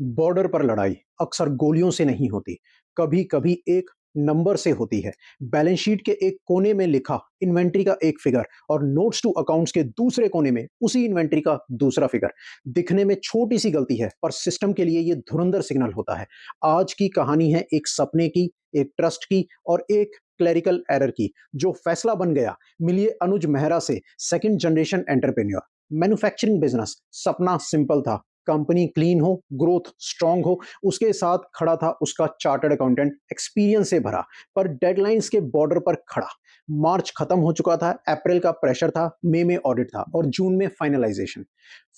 Border पर लड़ाई अक्सर गोलियों से नहीं होती, कभी-कभी एक नंबर से होती है। बैलेंस शीट के एक कोने में लिखा इन्वेंट्री का एक फिगर और नोट्स टू अकाउंट्स के दूसरे कोने में उसी इन्वेंट्री का दूसरा फिगर। दिखने में छोटी सी गलती है, पर सिस्टम के लिए ये धुरंधर सिग्नल होता है। आज की कहानी है एक सपने की, एक ट्रस्ट की और एक क्लरिकल एरर की, जो फैसला बन गया। मिलिए अनुज मेहरा से, second generation entrepreneur. Manufacturing business, सपना सिंपल था, कंपनी क्लीन हो, ग्रोथ स्ट्रांग हो, उसके साथ खड़ा था उसका चार्टर्ड अकाउंटेंट एक्सपीरियंस से भरा, पर डेडलाइंस के बॉर्डर पर खड़ा। मार्च खत्म हो चुका था, अप्रैल का प्रेशर था, मई में ऑडिट था और जून में फाइनलाइजेशन।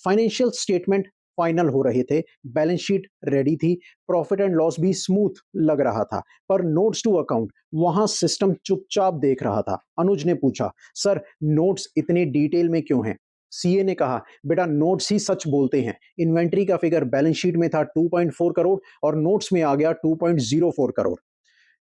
फाइनेंशियल स्टेटमेंट फाइनल हो रहे थे, बैलेंस शीट रेडी थी, प्रॉफिट एंड लॉस भी स्मूथ लग रहा था, पर नोट्स टू अकाउंट वहां सिस्टम चुपचाप देख रहा था। अनुज ने पूछा, सर नोट्स इतने डिटेल में क्यों हैं? सीए ने कहा, बेटा नोट्स ही सच बोलते हैं। इन्वेंट्री का फिगर बैलेंस शीट में था 2.4 करोड़ और नोट्स में आ गया 2.04 करोड़।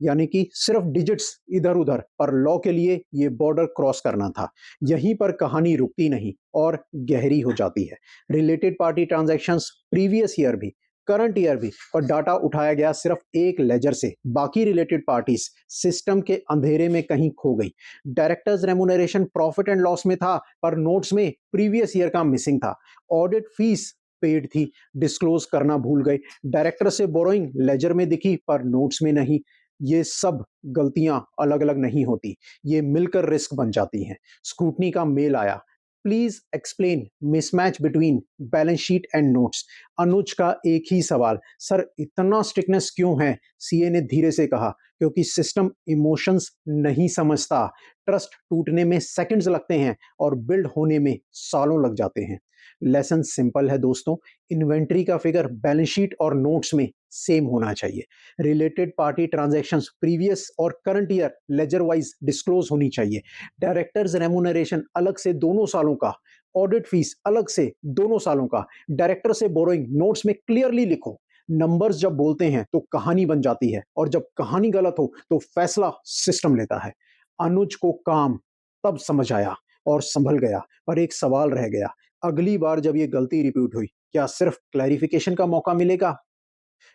यानी कि सिर्फ डिजिट्स इधर उधर, पर लॉ के लिए ये बॉर्डर क्रॉस करना था। यहीं पर कहानी रुकती नहीं और गहरी हो जाती है। Related party transactions previous year भी, करंट ईयर भी, और डाटा उठाया गया सिर्फ एक लेजर से। बाकी रिलेटेड पार्टीज सिस्टम के अंधेरे में कहीं खो गई। Directors remuneration profit and loss में था, पर नोट्स में प्रीवियस ईयर का मिसिंग था। ऑडिट फीस पेड थी, डिस्क्लोज करना भूल गए। डायरेक्टर से बोरोइंग लेजर में दिखी, पर नोट्स में नहीं। ये सब गलतियां अलग अलग नहीं होती, ये मिलकर रिस्क बन जाती हैं। स्क्रूटनी का मेल आया, please explain mismatch between balance sheet and notes. Anuj का एक ही सवाल, सर इतना स्ट्रिक्टनेस क्यों है? सीए ने धीरे से कहा, क्योंकि सिस्टम इमोशंस नहीं समझता। ट्रस्ट टूटने में सेकंड्स लगते हैं और बिल्ड होने में सालों लग जाते हैं। लेसन सिंपल है दोस्तों, इन्वेंट्री का फिगर बैलेंस शीट और नोट्स में सेम होना चाहिए। रिलेटेड पार्टी ट्रांजैक्शंस प्रीवियस और current year ledger wise disclose होनी चाहिए। डायरेक्टर्स रेमुनरेशन अलग से दोनों सालों का, ऑडिट फीस अलग से दोनों सालों का। डायरेक्टर से बोरोइंग नोट्स में क्लियरली लिखो। नंबर्स जब बोलते हैं तो कहानी बन जाती है, और जब कहानी गलत हो तो फैसला सिस्टम लेता है। अनुज को काम तब समझ आया और संभल गया, पर एक सवाल रह गया। अगली बार जब ये गलती रिपीट हुई, क्या सिर्फ क्लैरिफिकेशन का मौका मिलेगा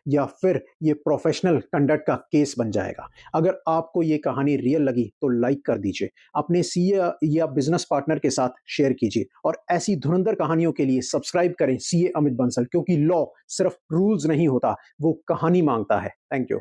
या फिर ये प्रोफेशनल कंडक्ट का केस बन जाएगा? अगर आपको ये कहानी रियल लगी तो लाइक कर दीजिए, अपने सीए या बिजनेस पार्टनर के साथ शेयर कीजिए, और ऐसी धुरंधर कहानियों के लिए सब्सक्राइब करें सीए अमित बंसल, क्योंकि लॉ सिर्फ रूल्स नहीं होता, वो कहानी मांगता है। Thank you.